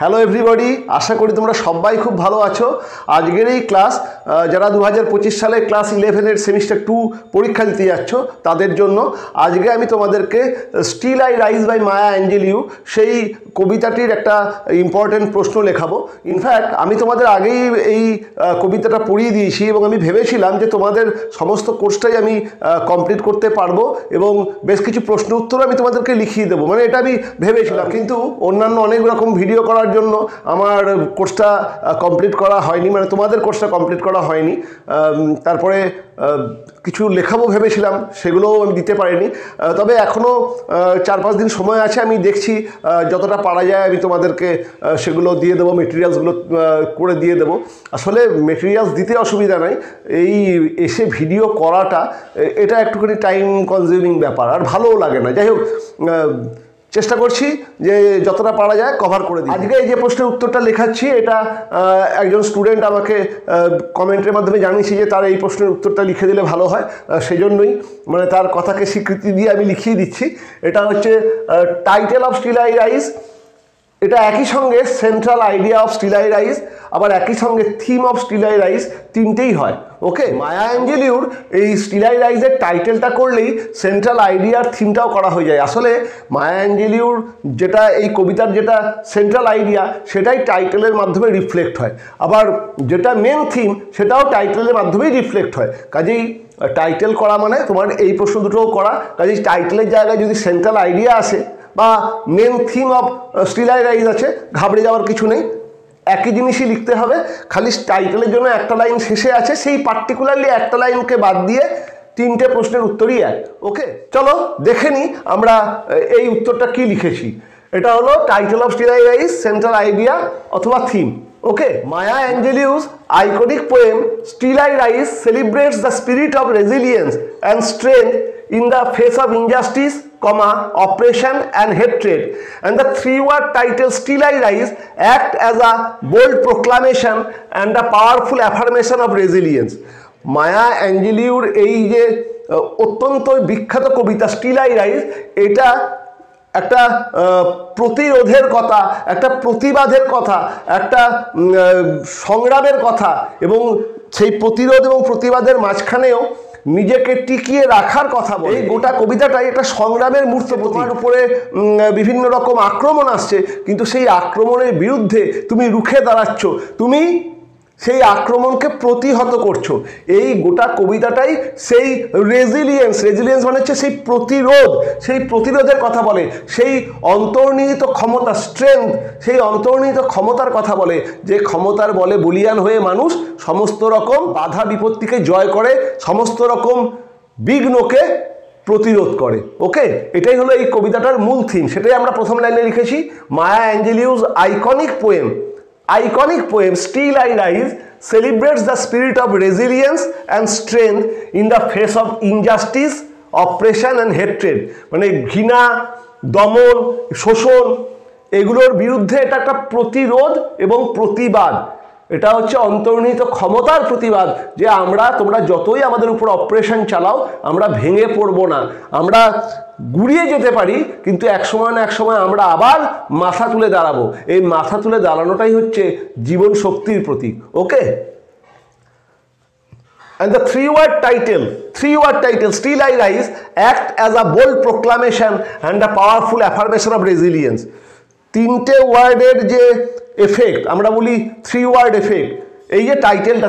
Hello everybody, আশা করি তোমরা সবাই খুব ভালো আছো। আজকের এই ক্লাস যারা 2025 সালে ক্লাস 11-এর সেমিস্টার 2 পরীক্ষা দিতে যাচ্ছ তাদের জন্য আজকে আমি তোমাদেরকে স্টিল আই রাইজ বাই মায়া অ্যাঞ্জেলিউ সেই কবিতাটির একটা ইম্পর্টেন্ট প্রশ্ন লেখাবো। ইনফ্যাক্ট আমি তোমাদের আগেই এই কবিতাটা পড়িয়ে দিয়েছি এবং আমি ভেবেছিলাম যে তোমাদের সমস্ত কোর্সটাই আমি কমপ্লিট করতে পারবো এবং বেশ কিছু প্রশ্ন উত্তর আমি তোমাদেরকে লিখিয়ে দেবো, মানে এটা আমি ভেবেছিলাম। কিন্তু অন্যান্য অনেক রকম ভিডিও করার জন্য আমার কোর্সটা কমপ্লিট করা হয়নি, মানে তোমাদের কোর্সটা কমপ্লিট করা হয়নি। তারপরে কিছু লেখাবো ভেবেছিলাম, সেগুলোও আমি দিতে পারিনি। তবে এখনও 4-5 দিন সময় আছে, আমি দেখছি যতটা পারা যায় আমি তোমাদেরকে সেগুলো দিয়ে দেবো, মেটেরিয়ালসগুলো করে দিয়ে দেবো। আসলে মেটেরিয়ালস দিতে অসুবিধা নাই, এই এসে ভিডিও করাটা এটা একটুখানি টাইম কনজিউমিং ব্যাপার, আর ভালোও লাগে না। যাই হোক, চেষ্টা করছি যে যতটা পারা যায় কভার করে দিই। আজকে এই যে প্রশ্নের উত্তরটা লেখাচ্ছি, এটা একজন স্টুডেন্ট আমাকে কমেন্টের মাধ্যমে জানিয়েছে যে তার এই প্রশ্নের উত্তরটা লিখে দিলে ভালো হয়, সেই জন্যই মানে তার কথাকে স্বীকৃতি দিয়ে আমি লিখিয়ে দিচ্ছি। এটা হচ্ছে title of Still I Rise. এটা একই সঙ্গে central idea of Still I Rise, আবার একই সঙ্গে theme of Still I Rise, তিনটেই হয়। ওকে, মায়া অ্যাঞ্জেলিউর এই স্টিল আই রাইজের টাইটেলটা করলেই সেন্ট্রাল আইডিয়ার থিমটাও করা হয়ে যায়। আসলে মায়া অ্যাঞ্জেলিউর যেটা এই কবিতার যেটা সেন্ট্রাল আইডিয়া সেটাই টাইটেলের মাধ্যমে রিফ্লেক্ট হয়, আবার যেটা মেন থিম সেটাও টাইটেলের মাধ্যমেই রিফ্লেক্ট হয়। কাজেই টাইটেল করা মানে তোমার এই প্রশ্ন দুটোও করা। কাজেই টাইটেলের জায়গায় যদি সেন্ট্রাল আইডিয়া আসে বা main theme of Still I Rise আছে, ঘাবড়ে যাওয়ার কিছু নেই, একই জিনিসই লিখতে হবে। খালি টাইটেলের জন্য একটা লাইন শেষে আছে, সেই পার্টিকুলারলি একটা লাইনকে বাদ দিয়ে তিনটে প্রশ্নের উত্তরই এক। ওকে, চলো দেখে নিই আমরা এই উত্তরটা কি লিখেছি। এটা হলো title of Still I Rise, central idea অথবা theme. Okay, Maya Angelou's iconic poem Still I Rise celebrates the spirit of resilience and strength in the face of injustice, oppression and hatred, and the three-word title Still I Rise act as a bold proclamation and a powerful affirmation of resilience. মায়া অ্যাঞ্জেলিউর এই যে অত্যন্ত বিখ্যাত কবিতা still I Rise, এটা একটা প্রতিরোধের কথা, একটা প্রতিবাদের কথা, একটা সংগ্রামের কথা, এবং সেই প্রতিরোধ এবং প্রতিবাদের মাঝখানেও নিজেকে টিকিয়ে রাখার কথা বলে। এই গোটা কবিতাটাই একটা সংগ্রামের মূর্ত। তোমার উপরে বিভিন্ন রকম আক্রমণ আসছে, কিন্তু সেই আক্রমণের বিরুদ্ধে তুমি রুখে দাঁড়াচ্ছ, তুমি সেই আক্রমণকে প্রতিহত করছো। এই গোটা কবিতাটাই সেই রেজিলিয়েন্স মানে হচ্ছে সেই প্রতিরোধ, সেই প্রতিরোধের কথা বলে, সেই অন্তর্নিহিত ক্ষমতা, স্ট্রেংথ, সেই অন্তর্নিহিত ক্ষমতার কথা বলে, যে ক্ষমতার বলে বলীয়ান হয়ে মানুষ সমস্ত রকম বাধা বিপত্তিকে জয় করে, সমস্ত রকম বিঘ্নকে প্রতিরোধ করে। ওকে, এটাই হলো এই কবিতাটার মূল থিম, সেটাই আমরা প্রথম লাইনে লিখেছি। মায়া Angelou's iconic poem Still I Rise celebrates the spirit of resilience and strength in the face of injustice, oppression and hatred. মানে ঘৃণা, দমন, শোষণ, এগুলোর বিরুদ্ধে এটা একটা প্রতিরোধ এবং প্রতিবাদ। এটা হচ্ছে অন্তর্নিহিত ক্ষমতার প্রতিবাদ, যে তোমরা যতই আমাদের উপর অপারেশন চালাও, আমরা ভেঙে পড়বো না, আমরা গুড়িয়ে যেতে পারি, কিন্তু এক সময় না এক সময় আমরা আবার মাথা তুলে দাঁড়াবো। এই মাথা তুলে দাঁড়ানোটাই হচ্ছে জীবন শক্তির প্রতীক। ওকে, and the three-word title Still I Rise act as a bold proclamation and a powerful affirmation of resilience. তিনটে ওয়ার্ডের যে এফেক্ট, আমরা বলি 3-word এফেক্ট, এই যে টাইটেলটা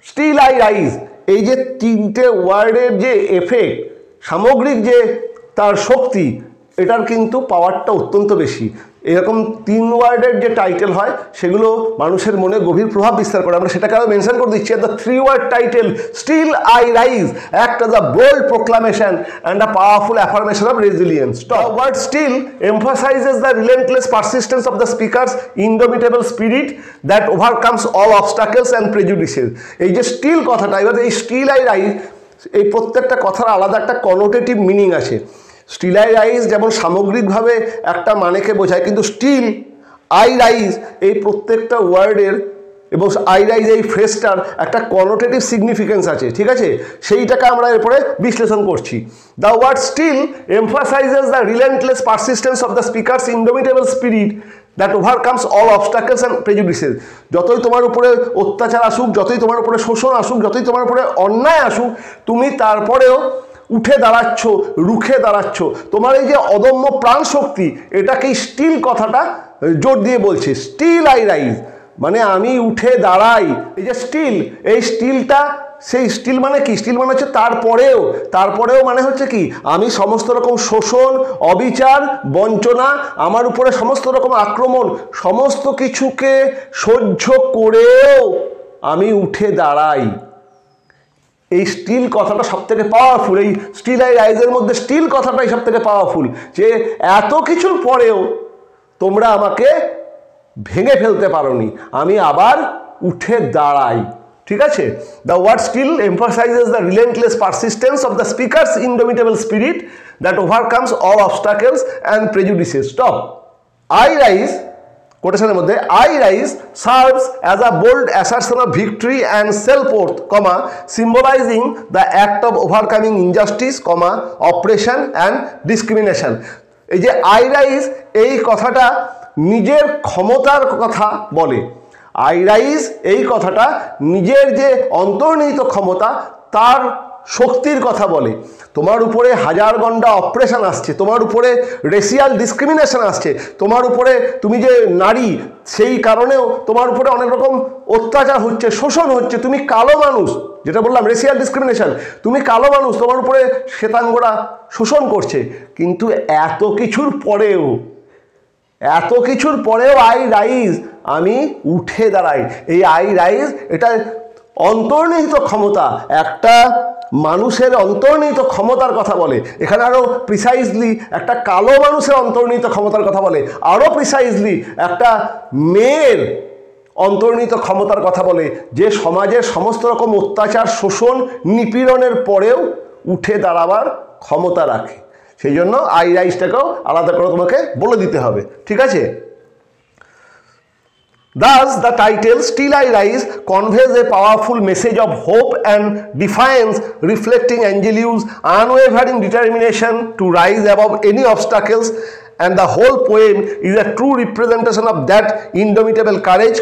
স্টিল আই রাইজ, এই যে তিনটে ওয়ার্ডের যে এফেক্ট, সামগ্রিক যে তার শক্তি, এটার কিন্তু পাওয়ারটা অত্যন্ত বেশি। এরকম 3 ওয়ার্ডের যে টাইটেল হয় সেগুলো মানুষের মনে গভীর প্রভাব বিস্তার করে। আমরা সেটাকে আরও মেনশন করে দিচ্ছি। The 3-word title Still I Rise act as a bold proclamation and a powerful affirmation of resilience. The word still emphasizes the relentless persistence of the speaker's indomitable spirit that overcomes all obstacles and prejudices. এই যে still কথাটা, এবার এই still I rise, এই প্রত্যেকটা কথার আলাদা একটা কনোটেটিভ মিনিং আছে। স্টিল আই রাইজ যেমন সামগ্রিকভাবে একটা মানেকে বোঝায়, কিন্তু স্টিল আই রাইজ এই প্রত্যেকটা ওয়ার্ডের এবং আই রাইজ এই ফ্রেজটার একটা কনোটেটিভ সিগনিফিকেন্স আছে। ঠিক আছে, সেইটাকে আমরা এরপরে বিশ্লেষণ করছি। The word still emphasises the relentless persistence of the speaker's indomitable spirit that overcomes all obstacles and prejudices. যতই তোমার উপরে অত্যাচার আসুক, যতই তোমার উপরে শোষণ আসুক, যতই তোমার উপরে অন্যায় আসুক, তুমি তারপরেও উঠে দাঁড়াচ্ছ, রুখে দাঁড়াচ্ছ। তোমার এই যে অদম্য প্রাণ শক্তি, এটাকেই স্টিল কথাটা জোর দিয়ে বলছে। স্টিল আই রাইজ, মানে আমি উঠে দাঁড়াই। এই যে স্টিল, এই স্টিলটা, সেই স্টিল মানে কি? স্টিল মানে হচ্ছে তারপরেও মানে হচ্ছে কি, আমি সমস্ত রকম শোষণ, অবিচার, বঞ্চনা, আমার উপরে সমস্ত রকম আক্রমণ, সমস্ত কিছুকে সহ্য করেও আমি উঠে দাঁড়াই। এই স্টিল কথাটা সব থেকে পাওয়ারফুল। এই স্টিল আই রাইজের মধ্যে স্টিল কথাটাই সব থেকে পাওয়ারফুল, যে এত কিছুর পরেও তোমরা আমাকে ভেঙে ফেলতে পারোনি, আমি আবার উঠে দাঁড়াই। ঠিক আছে? The word still emphasises the relentless persistence of the speaker's indomitable spirit that overcomes all obstacles and prejudices. Stop. I rise, কোটেশনের মধ্যে, I rise serves as a bold assertion of victory and self worth, comma, symbolising the act of overcoming injustice, comma, oppression and discrimination. এই যে I rise, এই কথাটা নিজের ক্ষমতার কথা বলে। আই রাইজ এই কথাটা নিজের যে অন্তর্নিহিত ক্ষমতা, তার শক্তির কথা বলে। তোমার উপরে হাজার গন্ডা অপারেশন আসছে, তোমার উপরে রেসিয়াল ডিসক্রিমিনেশন আসছে, তোমার উপরে, তুমি যে নারী সেই কারণেও তোমার উপরে অনেক রকম অত্যাচার হচ্ছে, শোষণ হচ্ছে, তুমি কালো মানুষ, যেটা বললাম রেসিয়াল ডিসক্রিমিনেশন, তুমি কালো মানুষ, তোমার উপরে শ্বেতাঙ্গরা শোষণ করছে। কিন্তু এত কিছুর পরেও আই রাইজ, আমি উঠে দাঁড়াই। এই আই রাইজ, এটা অন্তর্নিহিত ক্ষমতা, একটা মানুষের অন্তর্নিহিত ক্ষমতার কথা বলে। এখানে আরও প্রিসাইজলি একটা কালো মানুষের অন্তর্নিহিত ক্ষমতার কথা বলে, আরও প্রিসাইজলি একটা মেয়ের অন্তর্নিহিত ক্ষমতার কথা বলে, যে সমাজের সমস্ত রকম অত্যাচার, শোষণ, নিপীড়নের পরেও উঠে দাঁড়াবার ক্ষমতা রাখে। সেই জন্য আই রাইজটাকেও আলাদা করে তোমাকে বলে দিতে হবে। ঠিক আছে? Thus, the title Still I Rise conveys a powerful message of hope and defiance, reflecting Angelou's unwavering determination to rise above any obstacles, and the whole poem is a true representation of that indomitable courage,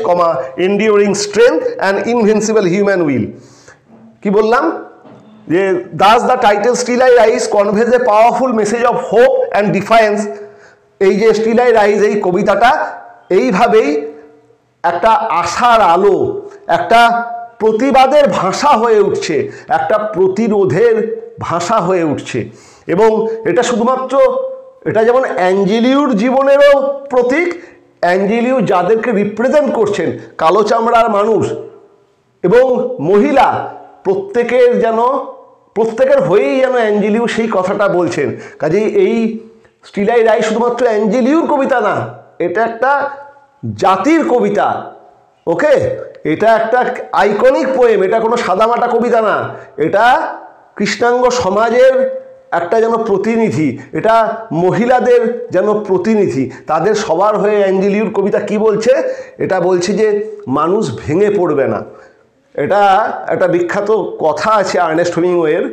enduring strength and invincible human will. কি বললাম? যে thus the title Still I Rise conveys a powerful message of hope and defiance. এই যে Still I Rise, এই কবিতাটা এইভাবেই একটা আশার আলো, একটা প্রতিবাদের ভাষা হয়ে উঠছে, একটা প্রতিরোধের ভাষা হয়ে উঠছে। এবং এটা শুধুমাত্র, এটা যেমন অ্যাঞ্জেলিউর জীবনেরও প্রতীক, অ্যাঞ্জেলিউ যাদেরকে রিপ্রেজেন্ট করছেন, কালো চামড়ার মানুষ এবং মহিলা, প্রত্যেকের হয়েই যেন অ্যাঞ্জেলিউ সেই কথাটা বলছেন। কাজেই এই স্টিল আই রাইজ শুধুমাত্র অ্যাঞ্জেলিউর কবিতা না, এটা একটা জাতির কবিতা। ওকে, এটা একটা আইকনিক পোয়েম, এটা কোনো সাদামাটা কবিতা না, এটা কৃষ্ণাঙ্গ সমাজের একটা যেন প্রতিনিধি, এটা মহিলাদের যেন প্রতিনিধি, তাদের সবার হয়ে অ্যাঞ্জেলিউর কবিতা কি বলছে? এটা বলছে যে মানুষ ভেঙে পড়বে না। এটা একটা বিখ্যাত কথা আছে আর্নেস্ট হেমিংওয়ের,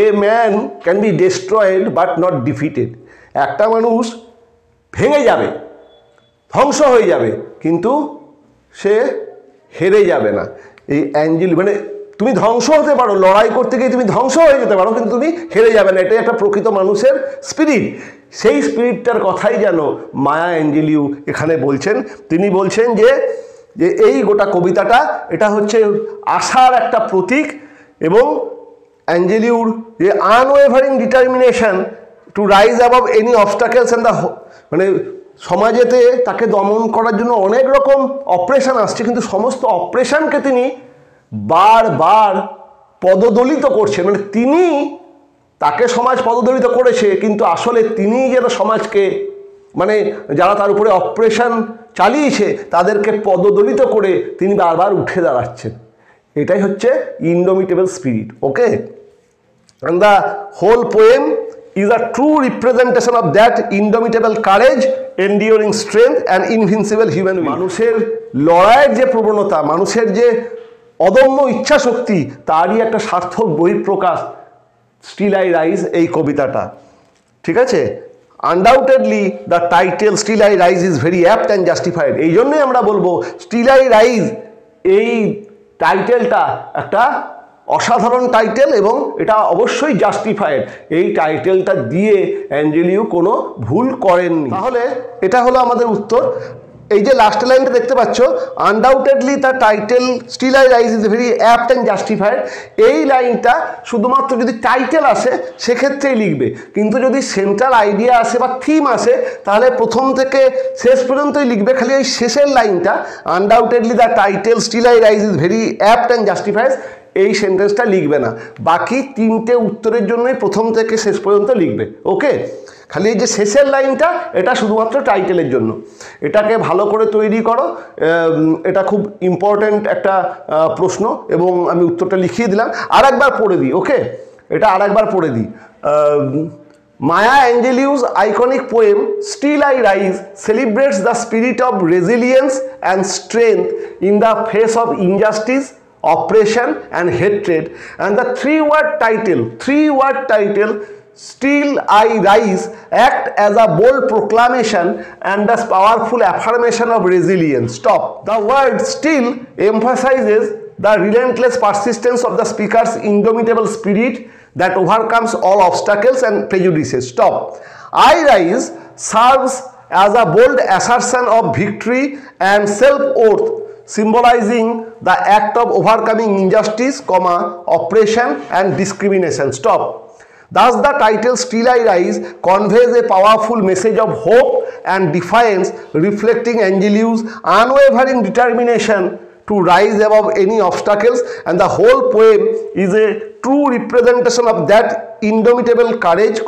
a man can be destroyed but not defeated. একটা মানুষ ভেঙে যাবে, ধ্বংস হয়ে যাবে, কিন্তু সে হেরে যাবে না। এই অ্যাঞ্জেলিউ, মানে তুমি ধ্বংস হতে পারো, লড়াই করতে গিয়ে তুমি ধ্বংস হয়ে যেতে পারো, কিন্তু তুমি হেরে যাবে না। এটাই একটা প্রকৃত মানুষের স্পিরিট। সেই স্পিরিটটার কথাই যেন মায়া অ্যাঞ্জেলিউ এখানে বলছেন। তিনি বলছেন যে এই গোটা কবিতাটা, এটা হচ্ছে আশার একটা প্রতীক, এবং অ্যাঞ্জেলিউর যে unwavering determination to rise above any obstacles and the, মানে সমাজেতে তাকে দমন করার জন্য অনেক রকম অপারেশন আসছে, কিন্তু সমস্ত অপারেশনকে তিনি বারবার পদদলিত করছেন। মানে তাকে সমাজ পদদলিত করেছে, কিন্তু আসলে তিনিই যেন সমাজকে, মানে যারা তার উপরে অপারেশন চালিয়েছে তাদেরকে পদদলিত করে তিনি বারবার উঠে দাঁড়াচ্ছেন। এটাই হচ্ছে indomitable spirit. Okay, and the whole poem is a true representation of that indomitable courage, enduring strength and invincible human will. মানুষের লড়াইয়ের যে প্রবণতা, মানুষের যে অদম্য ইচ্ছা শক্তি, তারই একটা সার্থক বহিঃপ্রকাশ স্টিল আই রাইজ এই কবিতাটা। ঠিক আছে, undoubtedly the title Still I Rise is very apt and justified. এই জন্যই আমরা বলবো স্টিল আই রাইজ এই টাইটেলটা একটা অসাধারণ টাইটেল এবং এটা অবশ্যই জাস্টিফাইড। এই টাইটেলটা দিয়ে অ্যাঞ্জেলিও কোনো ভুল করেননি। তাহলে এটা হলো আমাদের উত্তর। এই যে লাস্ট লাইনটা দেখতে পাচ্ছ, undoubtedly the title Still I Rise is very apt and justified, এই লাইনটা শুধুমাত্র যদি টাইটেল আসে সেক্ষেত্রেই লিখবে, কিন্তু যদি সেন্ট্রাল আইডিয়া আসে বা থিম আসে তাহলে প্রথম থেকে শেষ পর্যন্তই লিখবে। খালি এই শেষের লাইনটা undoubtedly the title Still I Rise is very apt and justified, এই সেন্টেন্সটা লিখবে না। বাকি তিনটে উত্তরের জন্যই প্রথম থেকে শেষ পর্যন্ত লিখবে। ওকে, খালি এই যে শেষের লাইনটা এটা শুধুমাত্র টাইটেলের জন্য। এটাকে ভালো করে তৈরি করো, এটা খুব ইম্পর্ট্যান্ট একটা প্রশ্ন এবং আমি উত্তরটা লিখিয়ে দিলাম। আর একবার পড়ে দিই। ওকে, এটা আর একবার পড়ে দিই। Maya Angelou's iconic poem Still I Rise celebrates the spirit of resilience and strength in the face of injustice, oppression and hatred, and the three-word title Still I Rise act as a bold proclamation and a powerful affirmation of resilience. Stop. The word still emphasizes the relentless persistence of the speaker's indomitable spirit that overcomes all obstacles and prejudices. Stop. I Rise serves as a bold assertion of victory and self-oath, symbolizing the act of overcoming injustice, oppression and discrimination. Stop. Thus, the title Still I Rise conveys a powerful message of hope and defiance, reflecting Angelou's unwavering determination to rise above any obstacles, and the whole poem is a true representation of that indomitable courage,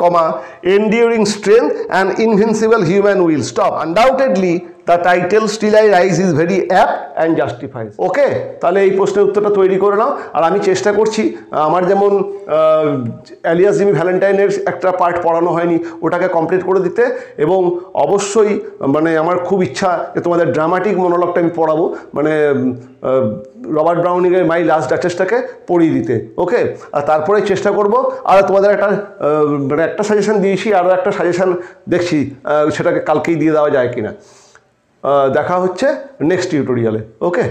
enduring strength and invincible human will. Stop. Undoubtedly, the title Still I Rise is very apt and justifies. ওকে, তাহলে এই প্রশ্নের উত্তরটা তৈরি করে নাও। আর আমি চেষ্টা করছি, আমার যেমন এলিয়াস জিমি ভ্যালেন্টাইনের একটা পার্ট পড়ানো হয়নি, ওটাকে কমপ্লিট করে দিতে, এবং অবশ্যই মানে আমার খুব ইচ্ছা যে তোমাদের ড্রামাটিক মনোলগটা আমি পড়াবো, মানে রবার্ট ব্রাউনিংয়ের মাই লাস্ট ডাচেসটাকে পড়িয়ে দিতে। ওকে, আর তারপরে চেষ্টা করব। আর তোমাদের একটা মানে একটা সাজেশন দিয়েছি, আরও একটা সাজেশন দেখছি সেটাকে কালকেই দিয়ে দেওয়া যায় কিনা। দেখা হচ্ছে নেক্সট টিউটোরিয়ালে। ওকে।